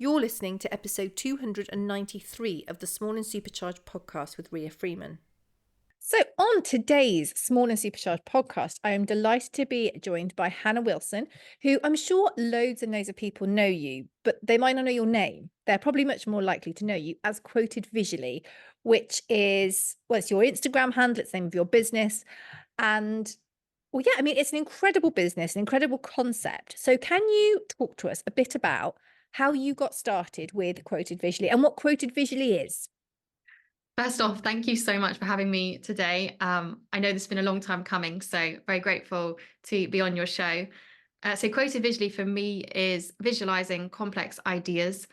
You're listening to episode 293 of the Small and Supercharged podcast with Ria Freeman. So on today's Small and Supercharged podcast, I am delighted to be joined by Hannah Wilson, who I'm sure loads and loads of people know you, but they might not know your name. They're probably much more likely to know you as Quoted Visually, which is, well, it's your Instagram handle, it's the name of your business. And well, yeah, I mean, it's an incredible business, an incredible concept. So can you talk to us a bit about how you got started with Quoted Visually and what Quoted Visually is? First off, thank you so much for having me today. I know this has been a long time coming, so very grateful to be on your show. So Quoted Visually for me is visualizing complex ideas.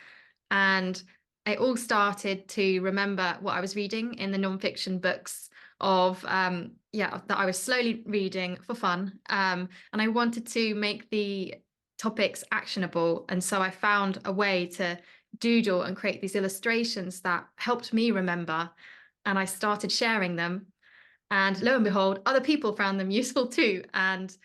And I all started to remember what I was reading in the nonfiction books that I was slowly reading for fun. And I wanted to make the topics actionable. And so I found a way to doodle and create these illustrations that helped me remember. And I started sharing them. And lo and behold, other people found them useful too. And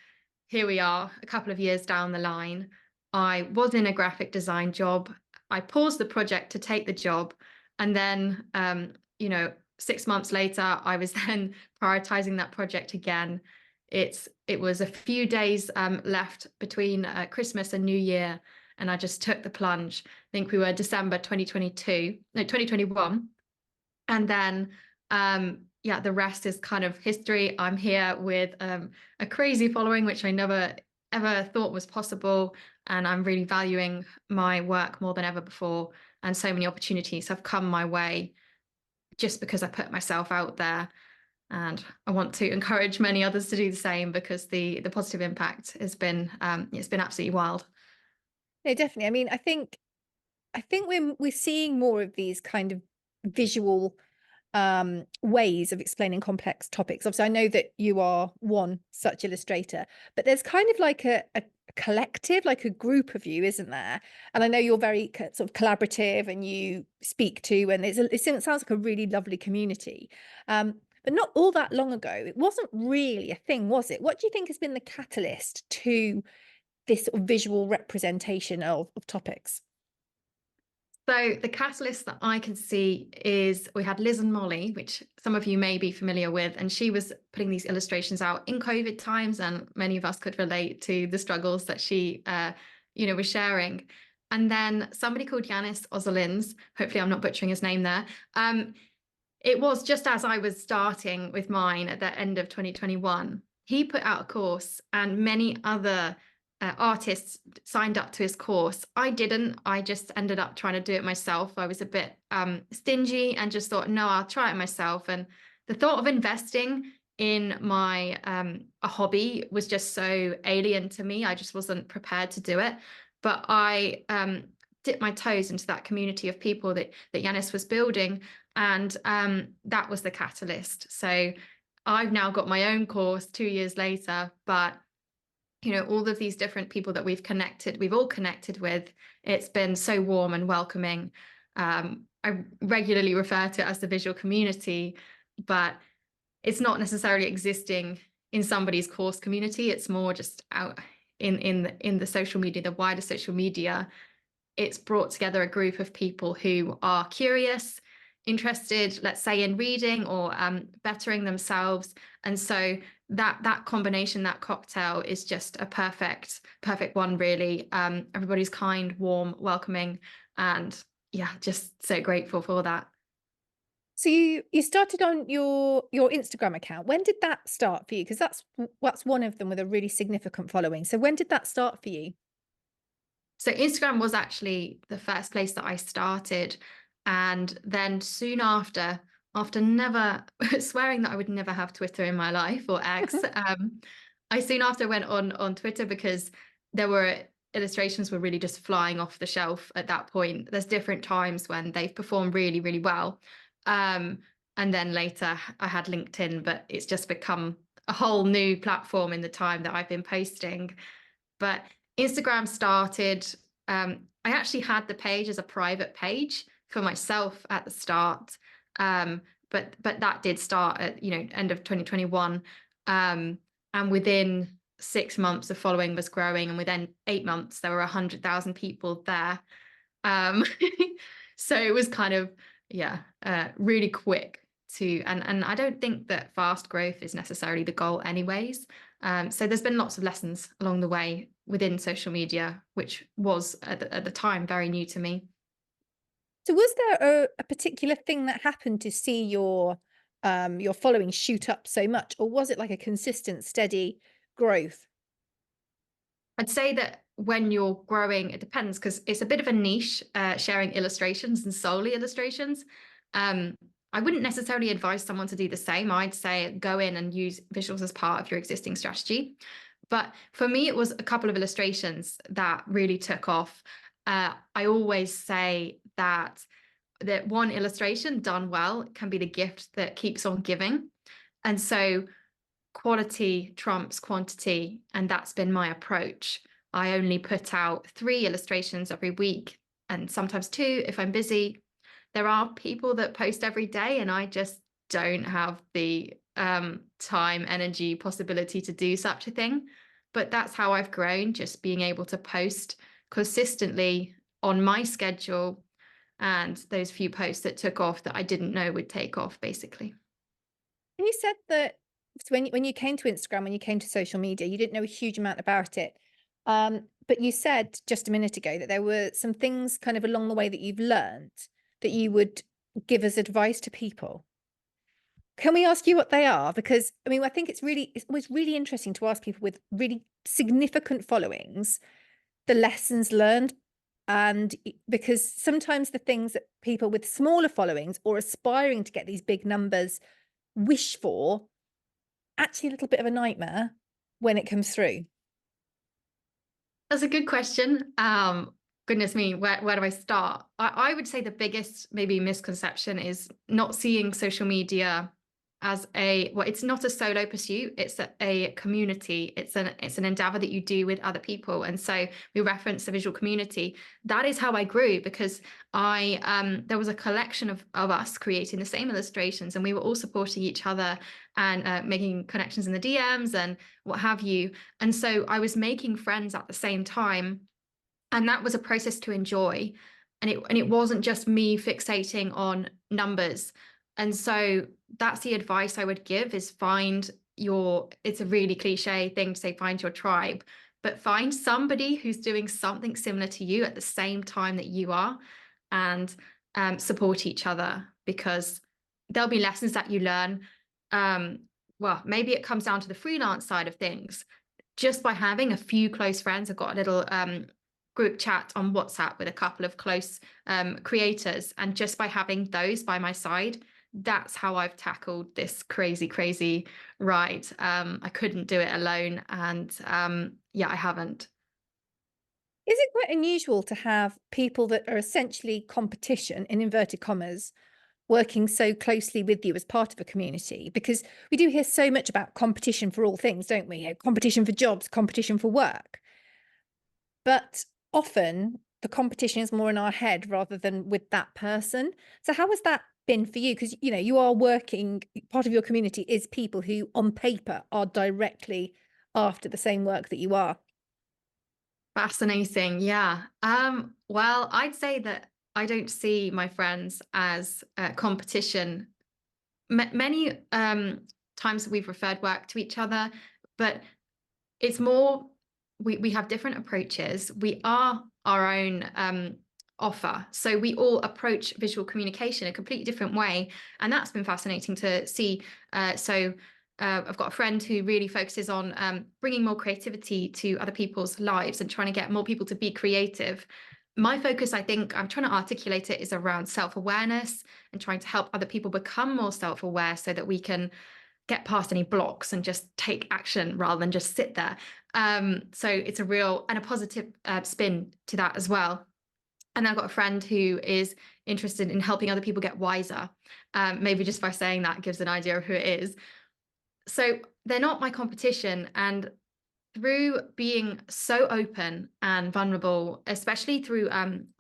here we are, a couple of years down the line. I was in a graphic design job. I paused the project to take the job. And then, 6 months later, I was then prioritizing that project again. It was a few days left between Christmas and New Year. And I just took the plunge. I think we were December 2021. And then, the rest is kind of history. I'm here with a crazy following, which I never ever thought was possible. And I'm really valuing my work more than ever before. And so many opportunities have come my way just because I put myself out there. And I want to encourage many others to do the same because the positive impact has been it's been absolutely wild. No, definitely. I mean, I think we're seeing more of these kind of visual ways of explaining complex topics. Obviously, I know that you are one such illustrator, but there's kind of like a collective, like a group of you, isn't there? And I know you're very sort of collaborative and you speak to, and it sounds like a really lovely community. But not all that long ago, it wasn't really a thing, was it? What do you think has been the catalyst to this sort of visual representation of topics? So the catalyst that I can see is we had Liz and Molly, which some of you may be familiar with, and she was putting these illustrations out in COVID times, and many of us could relate to the struggles that she, was sharing. And then somebody called Yanis Ozolins, hopefully I'm not butchering his name there. It was just as I was starting with mine at the end of 2021. He put out a course, and many other artists signed up to his course. I didn't. I just ended up trying to do it myself. I was a bit stingy and just thought, no, I'll try it myself. And the thought of investing in my a hobby was just so alien to me. I just wasn't prepared to do it. But I dipped my toes into that community of people that Yanis was building, and that was the catalyst. So I've now got my own course 2 years later, but all of these different people that we've all connected with, it's been so warm and welcoming. I regularly refer to it as the visual community, but it's not necessarily existing in somebody's course community. It's more just out in the social media, the wider social media. It's brought together a group of people who are curious, interested, let's say, in reading or bettering themselves. And so that combination, that cocktail is just a perfect one, really. Everybody's kind, warm, welcoming, and yeah, just so grateful for that. So you started on your Instagram account. When did that start for you? Because that's one of them with a really significant following. So when did that start for you? So Instagram was actually the first place that I started. And then soon after never swearing that I would never have Twitter in my life, or X, I soon after went on Twitter because there were illustrations were really just flying off the shelf at that point. There's different times when they've performed really, really well. And then later I had LinkedIn, but it's just become a whole new platform in the time that I've been posting. But Instagram started, I actually had the page as a private page for myself at the start. But that did start at, end of 2021. And within 6 months, the following was growing. And within 8 months, there were 100,000 people there. So it was kind of, yeah, really quick and I don't think that fast growth is necessarily the goal anyways. So there's been lots of lessons along the way within social media, which was at the time very new to me. So was there a particular thing that happened to see your following shoot up so much, or was it like a consistent, steady growth? I'd say that when you're growing, it depends because it's a bit of a niche, sharing illustrations and solely illustrations. Um, I wouldn't necessarily advise someone to do the same. I'd say go in and use visuals as part of your existing strategy. But for me, it was a couple of illustrations that really took off. I always say that one illustration done well can be the gift that keeps on giving. And so quality trumps quantity, and that's been my approach. I only put out 3 illustrations every week, and sometimes 2 if I'm busy. There are people that post every day, and I just don't have the time, energy, possibility to do such a thing. But that's how I've grown, just being able to post consistently on my schedule, and those few posts that took off that I didn't know would take off, basically. You said that when you came to Instagram, when you came to social media, you didn't know a huge amount about it. But you said just a minute ago that there were some things kind of along the way that you've learned that you would give as advice to people. Can we ask you what they are? Because I mean, I think it's always really interesting to ask people with really significant followings the lessons learned. Because sometimes the things that people with smaller followings or aspiring to get these big numbers wish for, actually a little bit of a nightmare when it comes through. That's a good question. Goodness me, where do I start? I would say the biggest maybe misconception is not seeing social media as well, it's not a solo pursuit, it's a community. It's an endeavor that you do with other people. And so we reference the visual community. That is how I grew, because there was a collection of us creating the same illustrations, and we were all supporting each other and making connections in the DMs and what have you. And so I was making friends at the same time, and that was a process to enjoy. And it wasn't just me fixating on numbers. And so that's the advice I would give, is find your, it's a really cliche thing to say, find your tribe, but find somebody who's doing something similar to you at the same time that you are, and support each other, because there'll be lessons that you learn. Well, maybe it comes down to the freelance side of things. Just by having a few close friends, I've got a little group chat on WhatsApp with a couple of close creators, and just by having those by my side, that's how I've tackled this crazy ride. I couldn't do it alone, and yeah, I haven't. Is it quite unusual to have people that are essentially competition, in inverted commas, working so closely with you as part of a community? Because we do hear so much about competition for all things, don't we? You know, competition for jobs, competition for work. But often the competition is more in our head rather than with that person. So how has that been for you? Because you know, you are working, part of your community is people who on paper are directly after the same work that you are. Fascinating. Yeah. Well, I'd say that I don't see my friends as competition. Many times we've referred work to each other, but it's more, we have different approaches. We are our own offer. So we all approach visual communication a completely different way. And that's been fascinating to see. I've got a friend who really focuses on bringing more creativity to other people's lives and trying to get more people to be creative. My focus, I think, I'm trying to articulate it, is around self-awareness and trying to help other people become more self-aware so that we can get past any blocks and just take action rather than just sit there. So it's a real and a positive spin to that as well. And I've got a friend who is interested in helping other people get wiser. Maybe just by saying that gives an idea of who it is. So they're not my competition. And through being so open and vulnerable, especially through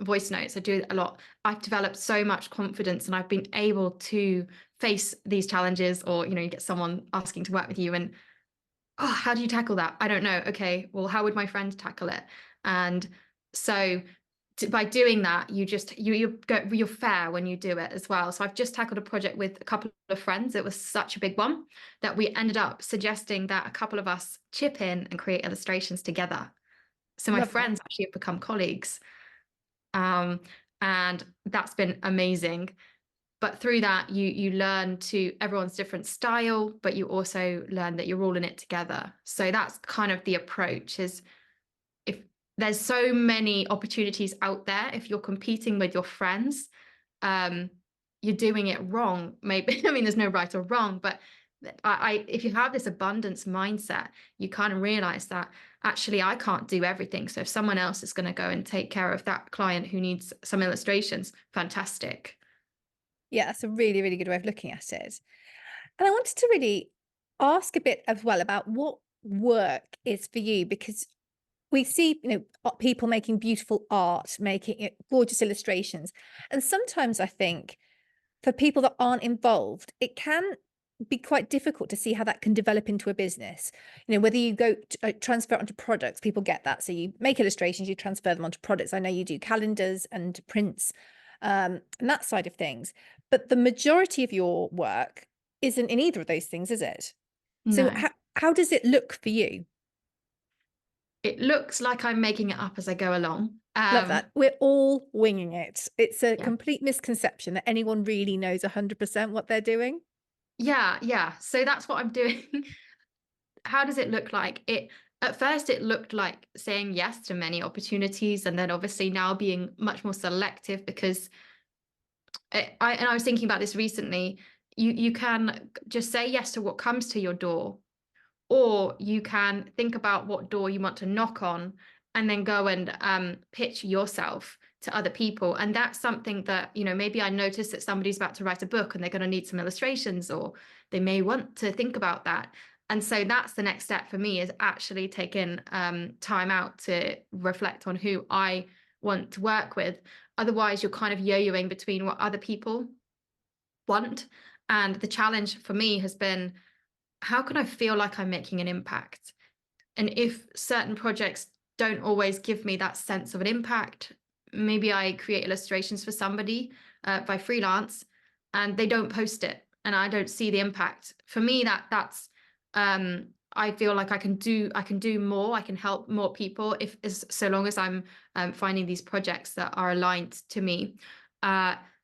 voice notes, I do it a lot. I've developed so much confidence, and I've been able to face these challenges. Or, you get someone asking to work with you, and oh, how do you tackle that? I don't know. Okay, well, how would my friend tackle it? And so by doing that, you're fair when you do it as well. So I've just tackled a project with a couple of friends. It was such a big one that we ended up suggesting that a couple of us chip in and create illustrations together. So my Love that. friends actually have become colleagues. Um, and that's been amazing. But through that, you learn to everyone's different style, but you also learn that you're all in it together. So that's kind of the approach, is if there's so many opportunities out there, if you're competing with your friends, um, you're doing it wrong. Maybe, I mean, there's no right or wrong, but if you have this abundance mindset, you kind of realize that actually I can't do everything. So if someone else is going to go and take care of that client who needs some illustrations, fantastic. Yeah, that's a really, really good way of looking at it. And I wanted to really ask a bit as well about what work is for you, because we see, people making beautiful art, making gorgeous illustrations. And sometimes I think for people that aren't involved, it can be quite difficult to see how that can develop into a business. Whether you go to, transfer it onto products, people get that. So you make illustrations, you transfer them onto products. I know you do calendars and prints, and that side of things. But the majority of your work isn't in either of those things, is it? So No, how does it look for you? it looks like I'm making it up as I go along. Love that. We're all winging it. It's a Yeah. complete misconception that anyone really knows 100% what they're doing. Yeah. So that's what I'm doing. How does it look like? At first it looked like saying yes to many opportunities, and then obviously now being much more selective, because I was thinking about this recently. You can just say yes to what comes to your door, or you can think about what door you want to knock on and then go and pitch yourself to other people. And that's something that, maybe I noticed that somebody's about to write a book and they're going to need some illustrations, or they may want to think about that. And so that's the next step for me, is actually taking time out to reflect on who I want to work with. Otherwise, you're kind of yo-yoing between what other people want. And the challenge for me has been, how can I feel like I'm making an impact? And if certain projects don't always give me that sense of an impact, maybe I create illustrations for somebody by freelance, and they don't post it, and I don't see the impact. For me, that's I feel like I can do more. I can help more people, if so long as I'm finding these projects that are aligned to me.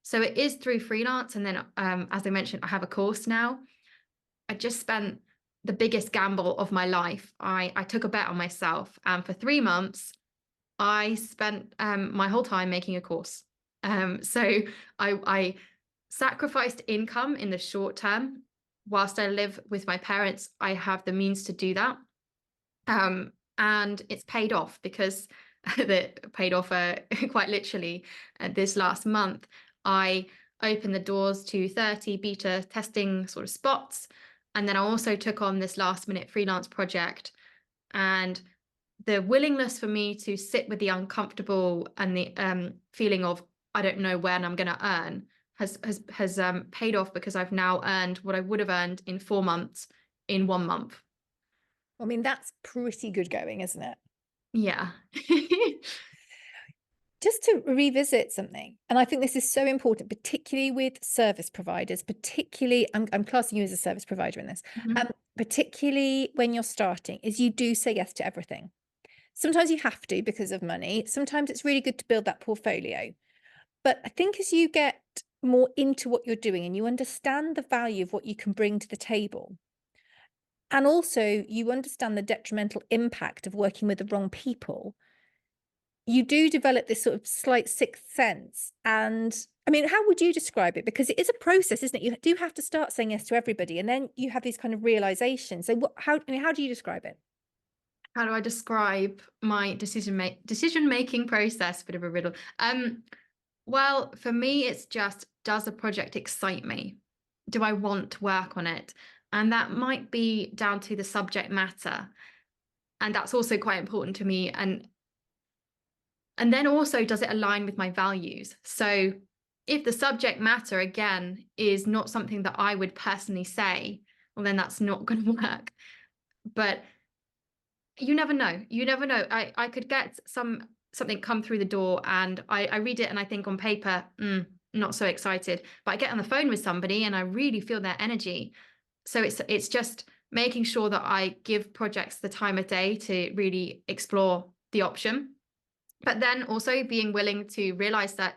So it is through freelance, and then as I mentioned, I have a course now. I just spent the biggest gamble of my life. I took a bet on myself, and for 3 months, I spent my whole time making a course. So I sacrificed income in the short term. Whilst I live with my parents, I have the means to do that. And it's paid off, because that paid off quite literally. This last month, I opened the doors to 30 beta testing sort of spots. And then I also took on this last minute freelance project. And the willingness for me to sit with the uncomfortable and the feeling of, I don't know when I'm going to earn, has paid off, because I've now earned what I would have earned in 4 months in 1 month. I mean, that's pretty good going, isn't it? Yeah. Just to revisit something, and I think this is so important, particularly with service providers, particularly, I'm classing you as a service provider in this, Mhm. particularly when you're starting, is you do say yes to everything. Sometimes you have to because of money. Sometimes it's really good to build that portfolio. But I think as you get more into what you're doing and you understand the value of what you can bring to the table, and also you understand the detrimental impact of working with the wrong people, you do develop this sort of slight sixth sense. And I mean, how would you describe it? Because it is a process, isn't it? You do have to start saying yes to everybody, and then you have these kind of realizations. So how do you describe it? How do I describe my decision making process? Bit of a riddle. Well, for me, it's just, does a project excite me? Do I want to work on it? And that might be down to the subject matter, and that's also quite important to me. And then also, does it align with my values? So if the subject matter, again, is not something that I would personally say, well, then that's not going to work. But you never know. I could get some something come through the door and I read it and I think on paper, not so excited. But I get on the phone with somebody and I really feel their energy. So it's just making sure that I give projects the time of day to really explore the option. But then also being willing to realize that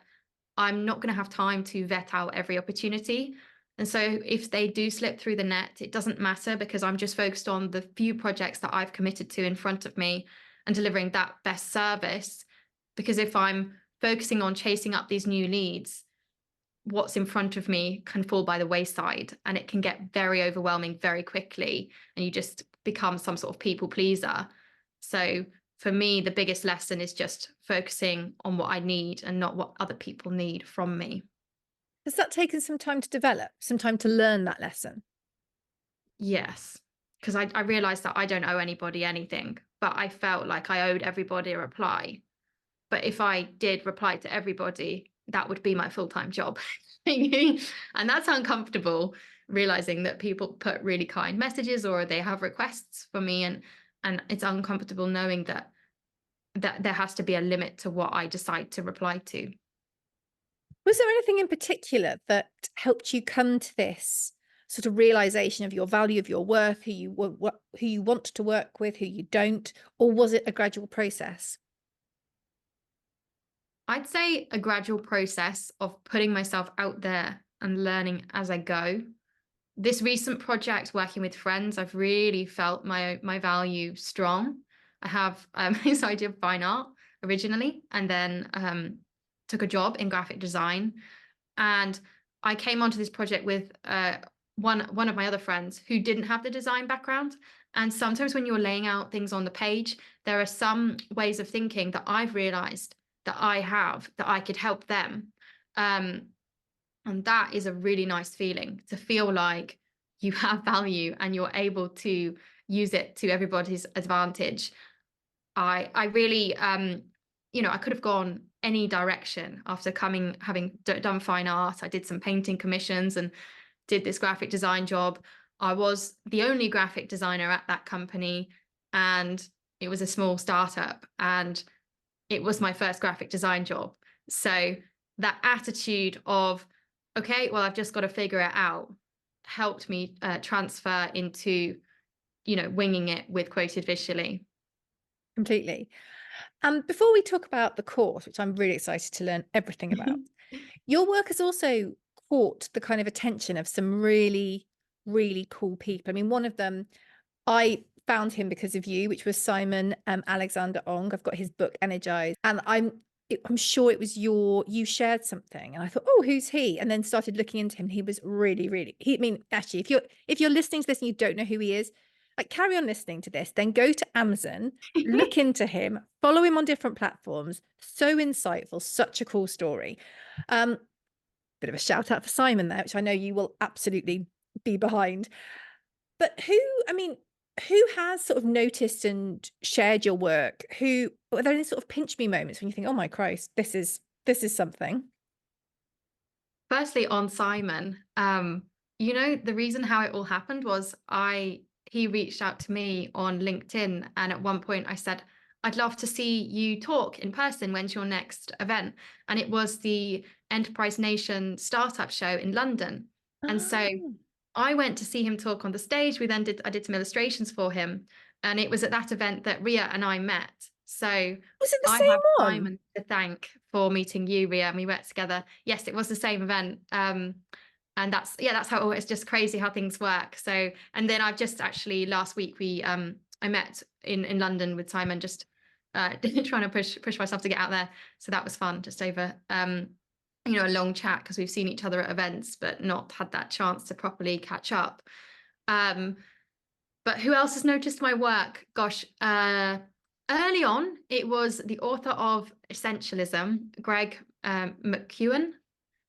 I'm not going to have time to vet out every opportunity. And so if they do slip through the net, it doesn't matter because I'm just focused on the few projects that I've committed to in front of me and delivering that best service. Because if I'm focusing on chasing up these new leads, what's in front of me can fall by the wayside and it can get very overwhelming very quickly. And you just become some sort of people pleaser. So for me, the biggest lesson is just focusing on what I need and not what other people need from me. Has that taken some time to develop, some time to learn that lesson? Yes, because I realized that I don't owe anybody anything, but I felt like I owed everybody a reply. But if I did reply to everybody, that would be my full-time job. And that's uncomfortable, realizing that people put really kind messages or they have requests for me, and it's uncomfortable knowing that there has to be a limit to what I decide to reply to. Was there anything in particular that helped you come to this sort of realization of your value of your work, who you want to work with, who you don't, or was it a gradual process? I'd say a gradual process of putting myself out there and learning as I go. This recent project, working with friends, I've really felt my value strong. I have this idea of fine art originally, and then took a job in graphic design. And I came onto this project with one of my other friends who didn't have the design background. And sometimes when you're laying out things on the page, there are some ways of thinking that I've realized that I have that I could help them. Um, and that is a really nice feeling to feel like you have value and you're able to use it to everybody's advantage. I really, I could have gone any direction after having done fine art. I did some painting commissions and did this graphic design job. I was the only graphic designer at that company, and it was a small startup, and it was my first graphic design job. So that attitude of, okay, well, I've just got to figure it out, helped me transfer into, winging it with quoted visually. Completely. Before we talk about the course, which I'm really excited to learn everything about, your work has also caught the kind of attention of some really, really cool people. I mean, one of them, I found him because of you, which was Simon Alexander Ong. I've got his book Energized, and I'm sure it was you shared something, and I thought, oh, who's he? And then started looking into him. He was really, really. I mean, actually, if you're listening to this and you don't know who he is, like carry on listening to this, then go to Amazon, look into him, follow him on different platforms. So insightful, such a cool story. Um, Bit of a shout out for Simon there, which I know you will absolutely be behind. But I mean, who has sort of noticed and shared your work? Are there any sort of pinch me moments when you think, oh my Christ, this is something? Firstly, on Simon, the reason how it all happened was he reached out to me on LinkedIn, and at one point I said, I'd love to see you talk in person. When's your next event? And it was the Enterprise Nation Startup Show in London. And so Oh, I went to see him talk on the stage. I did some illustrations for him, and it was at that event that Ria and I met. So was it the I same have one? Simon to thank for meeting you, Ria, and we worked together. Yes, it was the same event. And that's how it's just crazy how things work. So, and then I've just actually last week I met in London with Simon, just trying to push myself to get out there. So that was fun, just over a long chat, because we've seen each other at events but not had that chance to properly catch up. But who else has noticed my work? Gosh, early on, it was the author of Essentialism, Greg McKeown.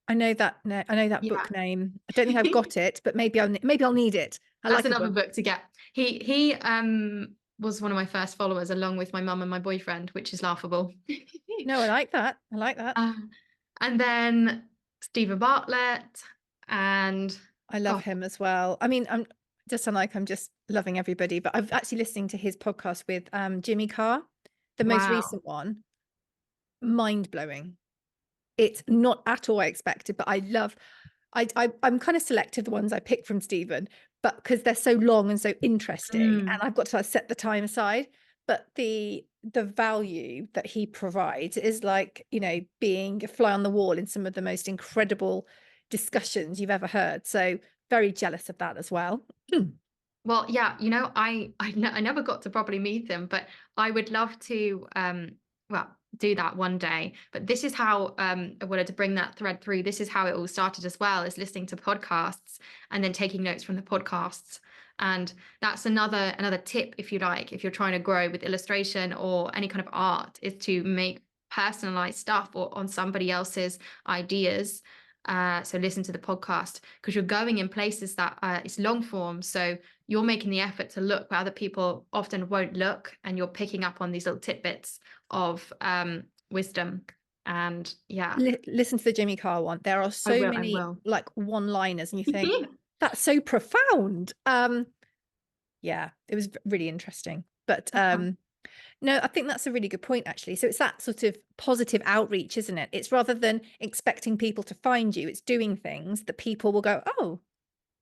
I know that. I know that Yeah. book name. I don't think I've got it, but maybe I'll need it. I That's like a another book. book to get. He was one of my first followers, along with my mum and my boyfriend, which is laughable. No, I like that. I like that. uh, and then Stephen Bartlett, and I love gosh, him as well. I mean, I'm just loving everybody, but I've actually listening to his podcast with Jimmy Carr, the most wow. recent one. mind-blowing. It's not at all expected, but I love I'm kind of selective the ones I pick from Stephen, but because they're so long and so interesting, and Mm. I've got to set the time aside. But the value that he provides is like, being a fly on the wall in some of the most incredible discussions you've ever heard. So very jealous of that as well. Well, yeah, I never got to properly meet him, but I would love to well, do that one day. But this is how I wanted to bring that thread through. This is how it all started as well, is listening to podcasts and then taking notes from the podcasts. And that's another tip, if you like, if you're trying to grow with illustration or any kind of art, is to make personalized stuff or on somebody else's ideas. So listen to the podcast because you're going in places that it's long form. So you're making the effort to look where other people often won't look, and you're picking up on these little tidbits of wisdom. And yeah, Listen to the Jimmy Carr one. There are I so will. I many will. like one-liners, and you think that's so profound. Yeah, it was really interesting. But Uh-huh. no, I think that's a really good point, actually. So it's that sort of positive outreach, isn't it? It's rather than expecting people to find you, it's doing things that people will go, oh,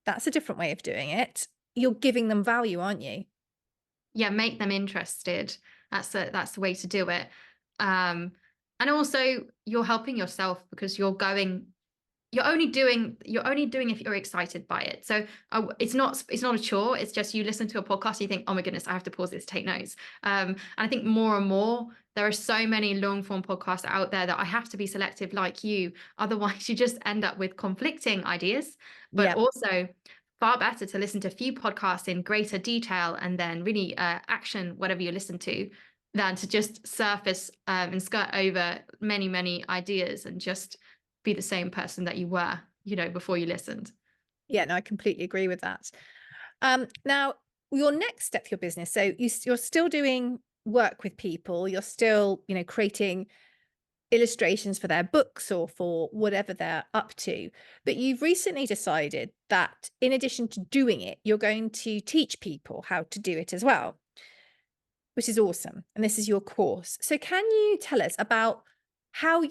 that's a different way of doing it. You're giving them value, aren't you? Yeah, make them interested. That's the way to do it. Um, and also you're helping yourself because you're only doing if you're excited by it. So it's not a chore. It's just you listen to a podcast, you think, oh my goodness, I have to pause this to take notes. And I think more and more there are so many long form podcasts out there that I have to be selective like you. Otherwise, you just end up with conflicting ideas. But Yeah. also far better to listen to a few podcasts in greater detail and then really action whatever you listen to than to just surface and skirt over many ideas and just be the same person that you were, before you listened. Yeah, no, I completely agree with that. Now, your next step for your business. So you're still doing work with people. You're still, creating illustrations for their books or for whatever they're up to. But you've recently decided that in addition to doing it, you're going to teach people how to do it as well, which is awesome. And this is your course. So can you tell us about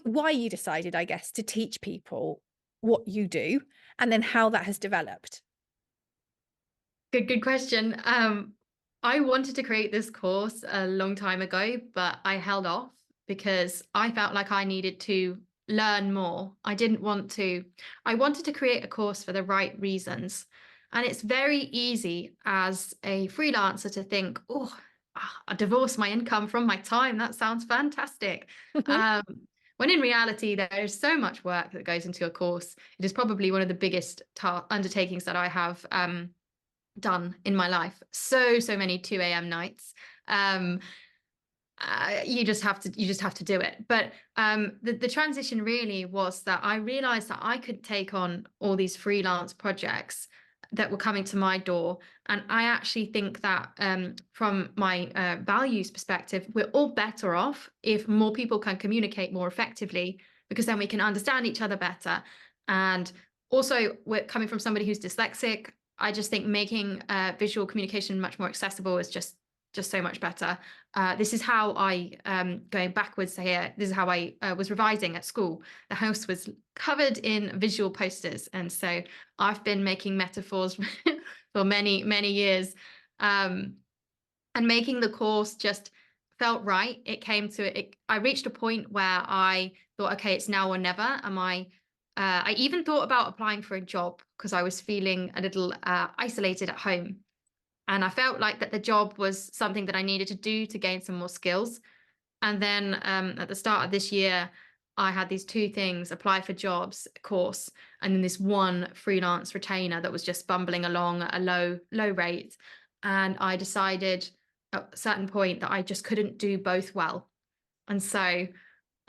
why you decided, I guess, to teach people what you do and then how that has developed? Good question. I wanted to create this course a long time ago, but I held off because I felt like I needed to learn more. I wanted to create a course for the right reasons. And it's very easy as a freelancer to think, oh, I divorce my income from my time. That sounds fantastic. Um, when in reality, there is so much work that goes into a course. It is probably one of the biggest undertakings that I have done in my life. So many 2 a.m. nights. Um, you just have to do it. But the transition really was that I realized that I could take on all these freelance projects that were coming to my door. And I actually think that from my values perspective, we're all better off if more people can communicate more effectively, because then we can understand each other better. And also, we're coming from somebody who's dyslexic. I just think making visual communication much more accessible is just so much better. This is how going backwards here, this is how I was revising at school. The house was covered in visual posters. And so I've been making metaphors for many years. And making the course just felt right. It came to it. I reached a point where I thought, okay, it's now or never. I even thought about applying for a job because I was feeling a little isolated at home. And I felt like that the job was something that I needed to do to gain some more skills. And then at the start of this year, I had these two things: apply for jobs course, and then this one freelance retainer that was just bumbling along at a low rate. And I decided at a certain point that I just couldn't do both well. And so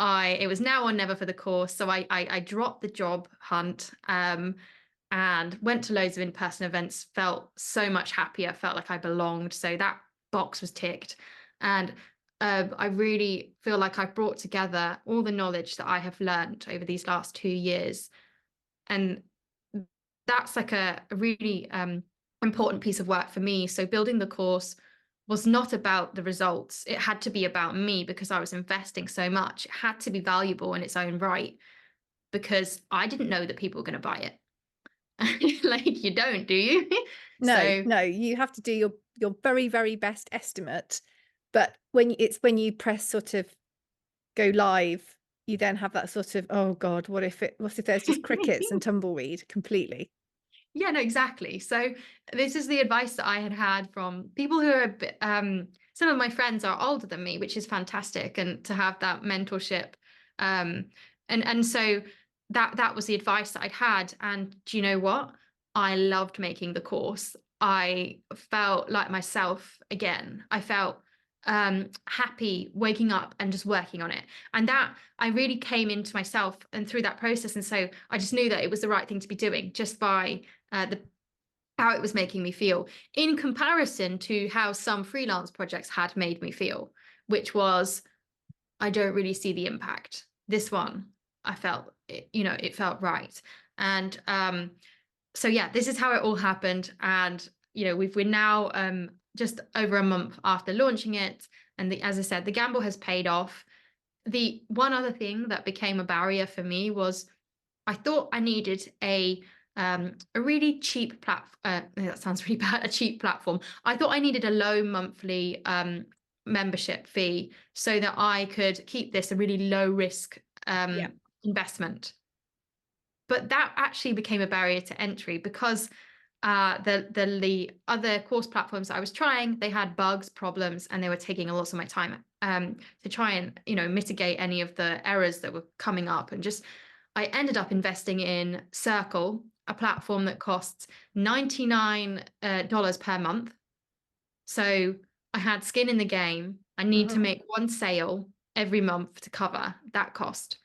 it was now or never for the course. So I dropped the job hunt and went to loads of in-person events, felt so much happier, felt like I belonged. So that box was ticked. And I really feel like I've brought together all the knowledge that I have learned over these last 2 years. And that's like a really important piece of work for me. So building the course was not about the results. It had to be about me because I was investing so much. It had to be valuable in its own right because I didn't know that people were going to buy it. Like, you don't, do you? No, So no, you have to do your very, very best estimate, but when you press sort of go live, you then have that sort of, "Oh god, what if there's just crickets and tumbleweed completely?" yeah, no, exactly. So this is the advice that I had from people who are a bit, some of my friends are older than me, which is fantastic, and to have that mentorship. Um, and so that was the advice that I'd had. And do you know what? I loved making the course. I felt like myself again. I felt happy waking up and just working on it. And that I really came into myself and through that process. And so I just knew that it was the right thing to be doing just by the how it was making me feel in comparison to how some freelance projects had made me feel, which was I don't really see the impact. This one, I felt it felt right. And so yeah, this is how it all happened. And we're now just over a month after launching it, and as I said, the gamble has paid off. The one other thing that became a barrier for me was I thought I needed a really cheap platform. That sounds really bad. A cheap platform. I thought I needed a low monthly membership fee so that I could keep this a really low risk Yeah. investment. But that actually became a barrier to entry because the other course platforms that I was trying, they had bugs, problems, and they were taking a lot of my time to try and mitigate any of the errors that were coming up. And just I ended up investing in Circle, a platform that costs $99 per month. So I had skin in the game. I need to Mhm. make one sale every month to cover that cost.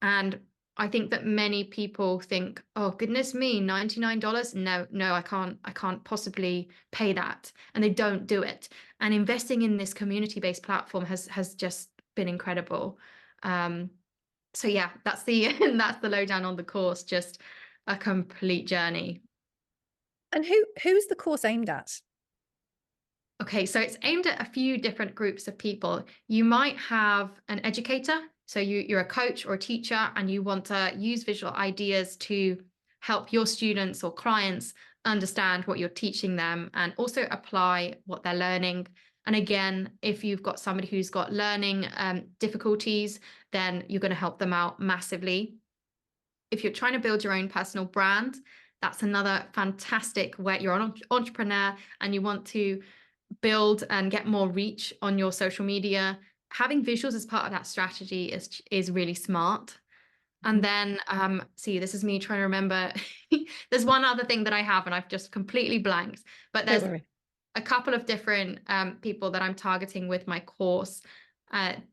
And I think that many people think, oh, goodness me, $99? No, no, I can't possibly pay that. And they don't do it. And investing in this community-based platform has just been incredible. So yeah, that's the that's the lowdown on the course, just a complete journey. And who's the course aimed at? Okay, so it's aimed at a few different groups of people. You might have an educator, so you're a coach or a teacher, and you want to use visual ideas to help your students or clients understand what you're teaching them and also apply what they're learning. And again, if you've got somebody who's got learning difficulties, then you're going to help them out massively. If you're trying to build your own personal brand, that's another fantastic where you're an entrepreneur and you want to build and get more reach on your social media. Having visuals as part of that strategy is really smart. And Mhm. then see, this is me trying to remember. There's one other thing that I have and I've just completely blanked, but Don't there's worry. a couple of different people that I'm targeting with my course.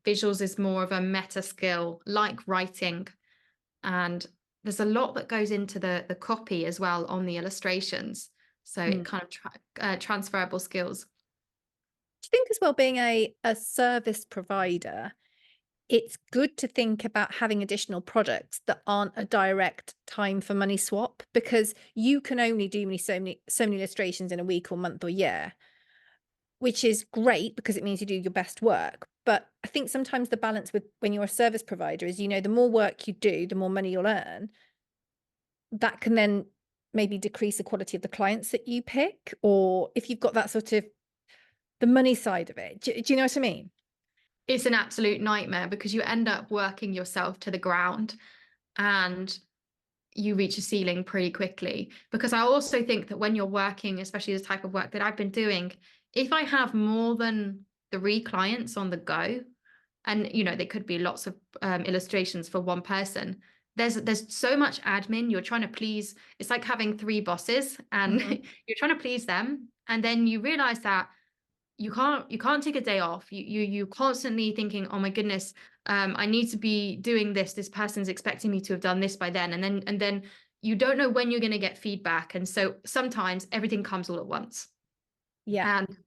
Visuals is more of a meta skill like writing, and there's a lot that goes into the copy as well on the illustrations, so it Mm. kind of transferable skills. Do you think as well, being a service provider, it's good to think about having additional products that aren't a direct time for money swap, because you can only do so many illustrations in a week or month or year, which is great because it means you do your best work. But I think sometimes the balance with when you're a service provider is, the more work you do, the more money you'll earn. That can then maybe decrease the quality of the clients that you pick, or if you've got that sort of the money side of it. Do you know what I mean? It's an absolute nightmare because you end up working yourself to the ground and you reach a ceiling pretty quickly. Because I also think that when you're working, especially the type of work that I've been doing, if I have more than 3 clients on the go, and there could be lots of illustrations for one person, there's so much admin. You're trying to please. It's like having 3 bosses and Mhm. you're trying to please them, and then you realize that you can't take a day off. You constantly thinking, oh my goodness, I need to be doing this person's expecting me to have done this by then, and then you don't know when you're going to get feedback, and so sometimes everything comes all at once. Yeah. And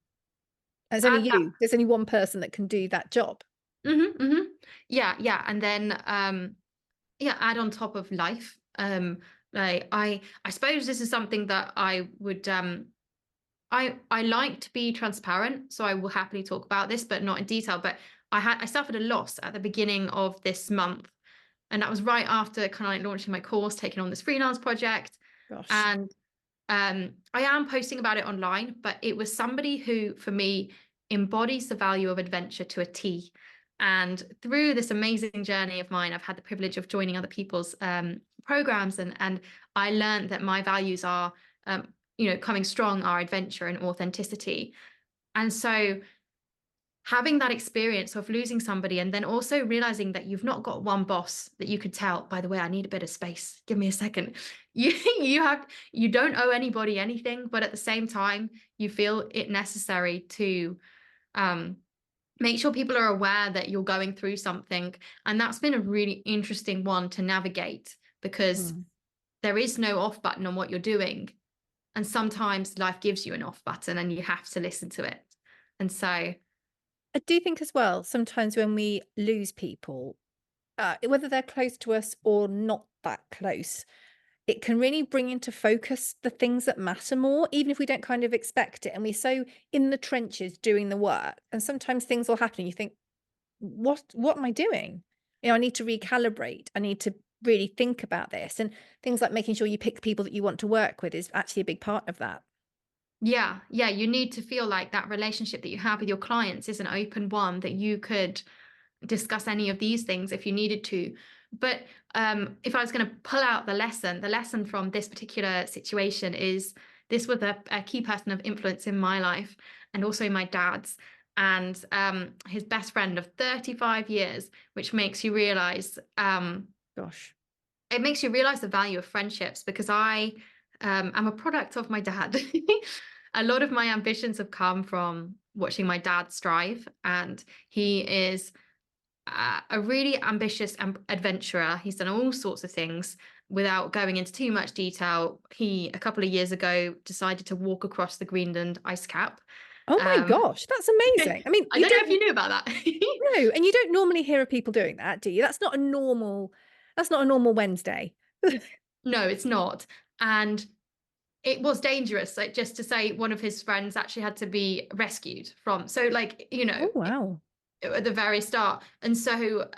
There's only add that. you. There's only one person that can do that job. Yeah, and then yeah, add on top of life. Like I suppose this is something that I would I like to be transparent, so I will happily talk about this, but not in detail. But I suffered a loss at the beginning of this month, and that was right after kind of like launching my course, taking on this freelance project, Gosh. and I am posting about it online. But it was somebody who, for me, embodies the value of adventure to a T. And through this amazing journey of mine, I've had the privilege of joining other people's programs, and I learned that my values are coming strong are adventure and authenticity. And so having that experience of losing somebody and then also realizing that you've not got one boss that you could tell, by the way, I need a bit of space, give me a second. You don't owe anybody anything, but at the same time you feel it necessary to um make sure people are aware that you're going through something. And that's been a really interesting one to navigate, because Mm. there is no off button on what you're doing. And sometimes life gives you an off button and you have to listen to it. And so, I do think as well, sometimes when we lose people, whether they're close to us or not that close, it can really bring into focus the things that matter more, even if we don't kind of expect it. And we're so in the trenches doing the work. And sometimes things will happen. And you think, what am I doing? I need to recalibrate. I need to really think about this. And things like making sure you pick people that you want to work with is actually a big part of that. yeah, yeah, you need to feel like that relationship that you have with your clients is an open one, that you could discuss any of these things if you needed to. But if I was going to pull out the lesson from this particular situation is, this was a key person of influence in my life and also my dad's, and his best friend of 35 years, which makes you realize Gosh. it makes you realize the value of friendships, because I am a product of my dad. A lot of my ambitions have come from watching my dad strive, and he is a really ambitious adventurer. He's done all sorts of things. Without going into too much detail, he, a couple of years ago, decided to walk across the Greenland ice cap. Oh my Um, gosh, that's amazing. I mean, I you don't know if you don't knew about that. know, and you don't normally hear of people doing that, do you? That's not a normal Wednesday. No, it's not. And it was dangerous, like, just to say, one of his friends actually had to be rescued from. So, like, Oh wow. at the very start. And so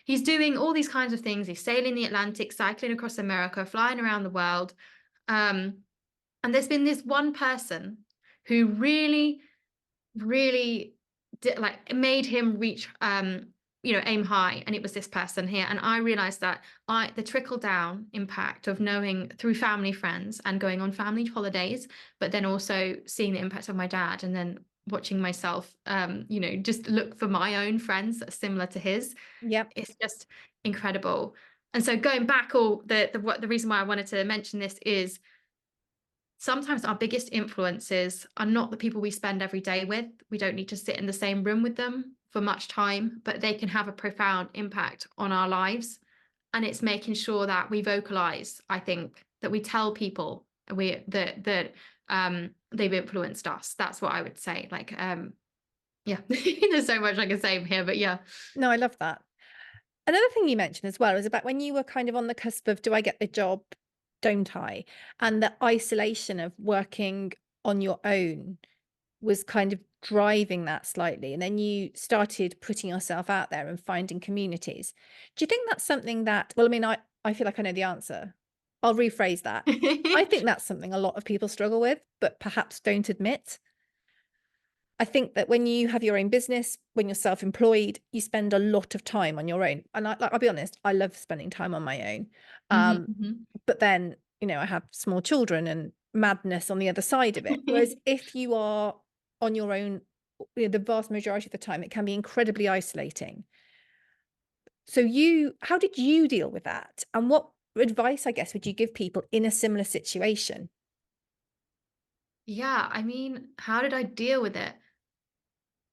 he's doing all these kinds of things. He's sailing the Atlantic, cycling across America, flying around the world. Um, and there's been this one person who really, really like made him reach aim high, and it was this person here. And I realized that the trickle down impact of knowing through family, friends, and going on family holidays, but then also seeing the impact of my dad, and then watching myself just look for my own friends that are similar to his. Yep. It's just incredible. And so going back, all the reason why I wanted to mention this is, sometimes our biggest influences are not the people we spend every day with. We don't need to sit in the same room with them for much time, but they can have a profound impact on our lives. And it's making sure that we vocalize, I think, that we tell people that they've influenced us. That's what I would say. Like, yeah, there's so much I can say here, but yeah. No, I love that. Another thing you mentioned as well was about when you were kind of on the cusp of, do I get the job, don't I? And the isolation of working on your own was kind of driving that slightly. And then you started putting yourself out there and finding communities. Do you think that's something that, well, I mean, I feel like I know the answer. I'll rephrase that. I think that's something a lot of people struggle with, but perhaps don't admit. I think that when you have your own business, when you're self-employed, you spend a lot of time on your own. And I'll be honest, I love spending time on my own. Mhm, Um, mhm. but then, I have small children and madness on the other side of it. Whereas if you are on your own, the vast majority of the time, it can be incredibly isolating. So how did you deal with that? And what advice, I guess, would you give people in a similar situation? Yeah, I mean, how did I deal with it?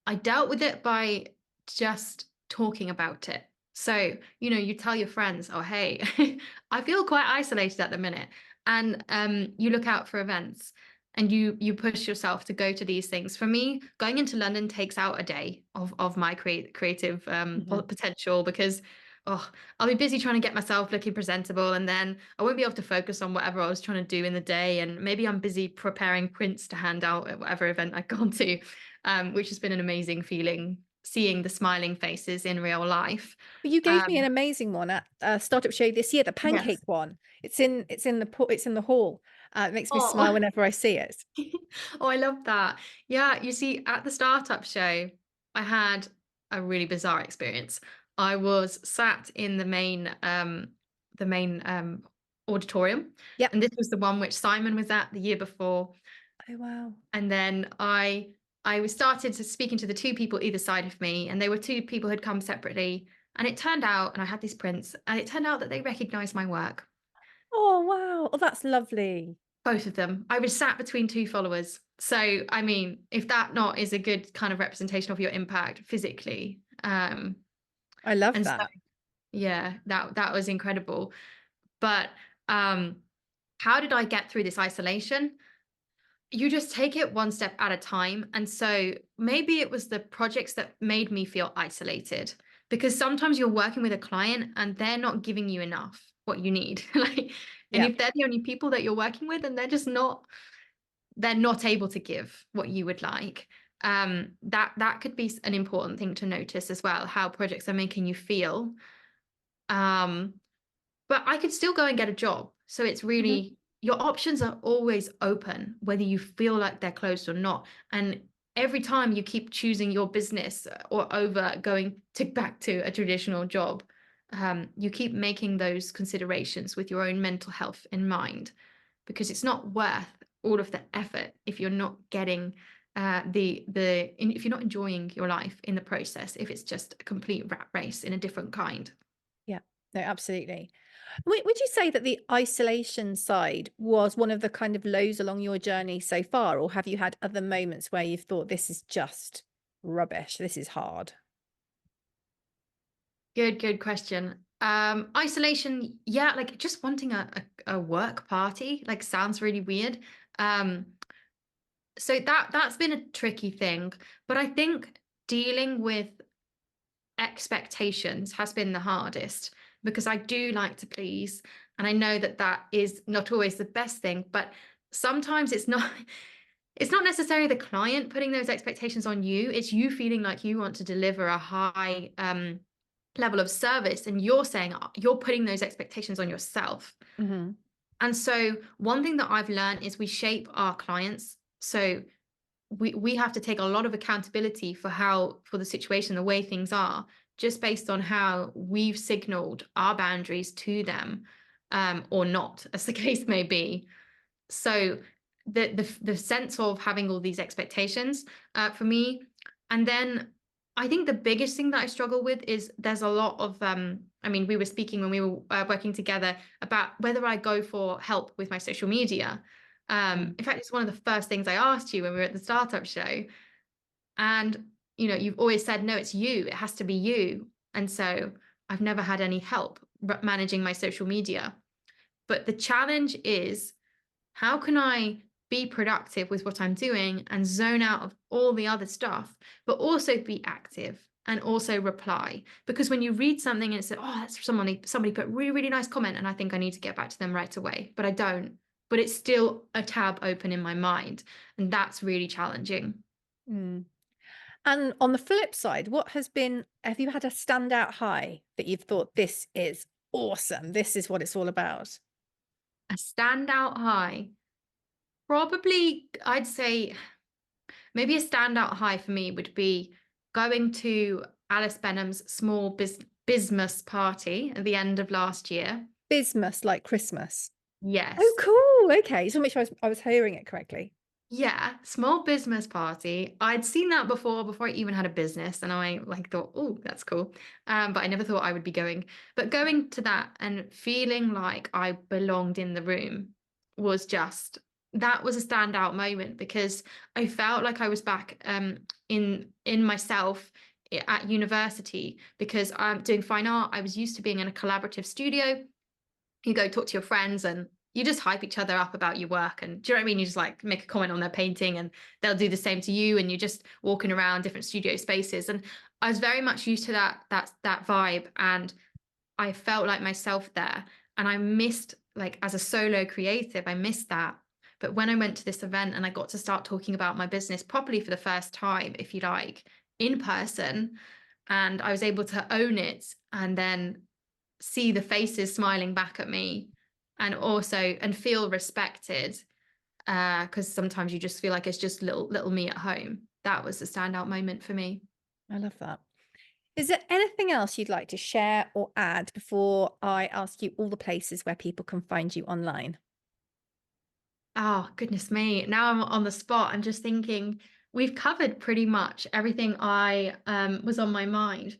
I dealt with it by just talking about it. So, you tell your friends, oh, hey, I feel quite isolated at the minute. And you look out for events, and you push yourself to go to these things. For me, going into London takes out a day of my creative Mhm. potential, because oh, I'll be busy trying to get myself looking presentable, and then I won't be able to focus on whatever I was trying to do in the day. And maybe I'm busy preparing prints to hand out at whatever event I've gone to, which has been an amazing feeling, seeing the smiling faces in real life. Well, you gave me an Um, amazing one at Startup Show this year, the pancake yes. one. It's in the hall. It makes me smile Oh, whenever I see it. oh, I love that. Yeah, you see, at the startup show, I had a really bizarre experience. I was sat in the main auditorium, Yep. and this was the one which Simon was at the year before. Oh, wow. And then I was started to speaking to the two people either side of me, and they were two people who had come separately. And it turned out, and I had these prints, and it turned out that they recognized my work. Oh, wow. Oh, that's lovely. Both of them. I was sat between two followers. So, I mean, if that not is a good kind of representation of your impact physically. I love And so, that. yeah, that was incredible. But how did I get through this isolation? You just take it one step at a time. And so maybe it was the projects that made me feel isolated, because sometimes you're working with a client and they're not giving you enough what you need. Like, and Yeah. if they're the only people that you're working with and they're not able to give what you would like, that could be an important thing to notice as well, how projects are making you feel. um but I could still go and get a job. So it's Mhm. really, your options are always open, whether you feel like they're closed or not. And every time you keep choosing your business or over going to back to a traditional job, you keep making those considerations with your own mental health in mind, because it's not worth all of the effort if you're not getting if you're not enjoying your life in the process, if it's just a complete rat race in a different kind. Yeah. No, absolutely. Would you say that the isolation side was one of the kind of lows along your journey so far, or have you had other moments where you've thought this is just rubbish, this is hard? Good question. Isolation, yeah, like just wanting a work party, like sounds really weird. Um, so that's been a tricky thing, but I think dealing with expectations has been the hardest, because I do like to please, and I know that that is not always the best thing, but sometimes it's not necessarily the client putting those expectations on you. It's you feeling like you want to deliver a high level of service, and you're saying you're putting those expectations on yourself. Mhm. And so one thing that I've learned is we shape our clients. So we have to take a lot of accountability for the situation, the way things are, just based on how we've signaled our boundaries to them, or not, as the case may be. So the sense of having all these expectations, for me. And then I think the biggest thing that I struggle with is there's a lot of I mean, we were speaking when we were working together about whether I go for help with my social media. Mm. In fact, it's one of the first things I asked you when we were at the startup show. And you've always said, no, it's you, it has to be you. And so I've never had any help managing my social media. But the challenge is, how can I be productive with what I'm doing and zone out of all the other stuff, but also be active and also reply? Because when you read something and it's, oh, that's somebody put really, really nice comment, and I think I need to get back to them right away, but I don't. But it's still a tab open in my mind. And that's really challenging. Mm. And on the flip side, have you had a standout high that you've thought, this is awesome, this is what it's all about? A standout high, probably, I'd say maybe a standout high for me would be going to Alice Benham's small Bismuth party at the end of last year. Bismuth, like Christmas. Oh, Yes. cool. Okay. So make sure I was hearing it correctly. Yeah, small business party. I'd seen that before I even had a business, and I like thought, oh, that's cool. But I never thought I would be going. But going to that and feeling like I belonged in the room was just, that was a standout moment, because I felt like I was back in myself at university, because I'm doing fine art. I was used to being in a collaborative studio. You go talk to your friends and you just hype each other up about your work, and do you know what I mean, you just like make a comment on their painting and they'll do the same to you, and you're just walking around different studio spaces. And I was very much used to that vibe. And I felt like myself there. And I missed, like, as a solo creative, I missed that. But when I went to this event and I got to start talking about my business properly for the first time, if you like, in person, and I was able to own it and then see the faces smiling back at me, and also and feel respected, because sometimes you just feel like it's just little me at home. That was a standout moment for me. I love that. Is there anything else you'd like to share or add before I ask you all the places where people can find you online? Oh, goodness me. Now I'm on the spot. I'm just thinking we've covered pretty much everything I was on my mind.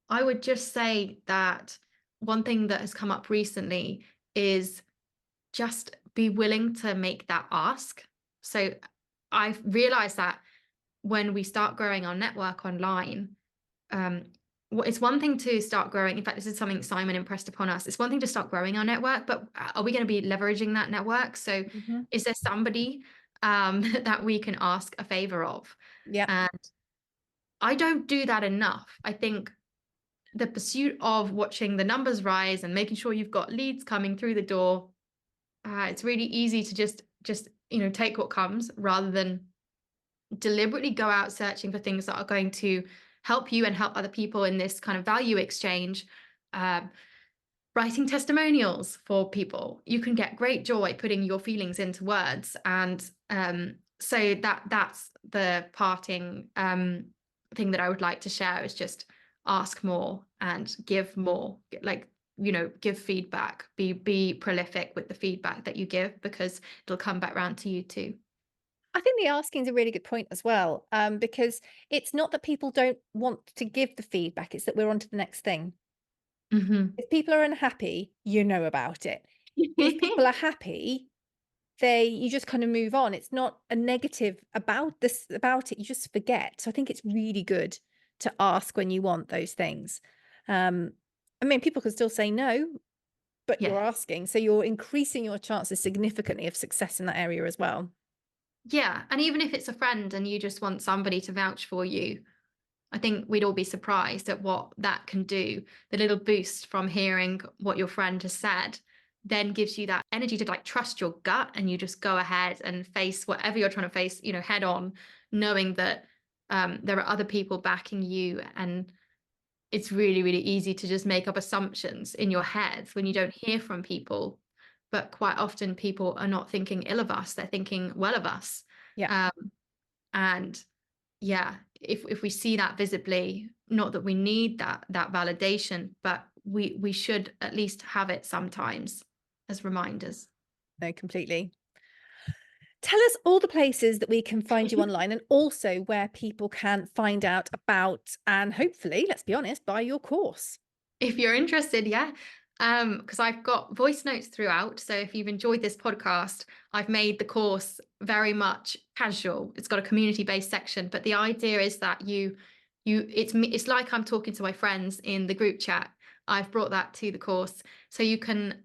I would just say that one thing that has come up recently is just be willing to make that ask. So I've realized that when we start growing our network online, um, it's one thing to start growing. In fact, this is something Simon impressed upon us. It's one thing to start growing our network, but are we going to be leveraging that network? So, Mhm. is there somebody that we can ask a favor of? Yeah. And I don't do that enough. I think the pursuit of watching the numbers rise and making sure you've got leads coming through the door, it's really easy to just take what comes rather than deliberately go out searching for things that are going to help you and help other people in this kind of value exchange. um, Writing testimonials for people, you can get great joy putting your feelings into words. And so that's the parting thing that I would like to share, is just ask more and give more. Like, give feedback, be prolific with the feedback that you give, because it'll come back round to you too. I think the asking is a really good point as well, because it's not that people don't want to give the feedback, it's that we're on to the next thing. Hmm. If people are unhappy, you know about it. If people are happy, you just kind of move on. It's not a negative about it. You just forget. So I think it's really good to ask when you want those things. Um, I mean, people can still say no, but Yeah. you're asking, so you're increasing your chances significantly of success in that area as well. Yeah. And even if it's a friend and you just want somebody to vouch for you, I think we'd all be surprised at what that can do. The little boost from hearing what your friend has said then gives you that energy to, like, trust your gut, and you just go ahead and face whatever you're trying to face, head on, knowing that there are other people backing you. And it's really, really easy to just make up assumptions in your head when you don't hear from people. But quite often people are not thinking ill of us, they're thinking well of us. Yeah, Um, and yeah, if we see that visibly, not that we need that validation, but we should at least have it sometimes as reminders. no, completely. Tell us all the places that we can find you online and also where people can find out about and hopefully, let's be honest, buy your course. If you're interested, yeah. Because I've got voice notes throughout. So if you've enjoyed this podcast, I've made the course very much casual. It's got a community-based section, but the idea is that it's like I'm talking to my friends in the group chat. I've brought that to the course. So you can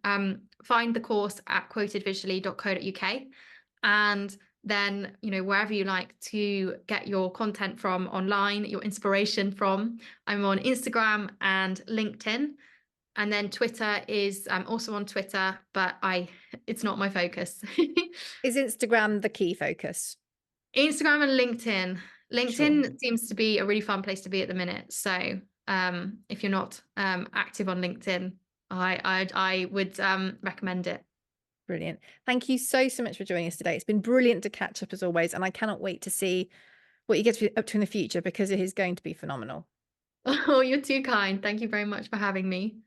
find the course at quotedvisually.co.uk. And then, wherever you like to get your content from online, your inspiration from. I'm on Instagram and LinkedIn. And then Twitter is, I'm also on Twitter, but it's not my focus. Is Instagram the key focus? Instagram and LinkedIn. Sure. LinkedIn seems to be a really fun place to be at the minute. So if you're not active on LinkedIn, I would recommend it. Brilliant. Thank you so, so much for joining us today. It's been brilliant to catch up as always, and I cannot wait to see what you get up to in the future because it is going to be phenomenal. Oh, you're too kind. Thank you very much for having me.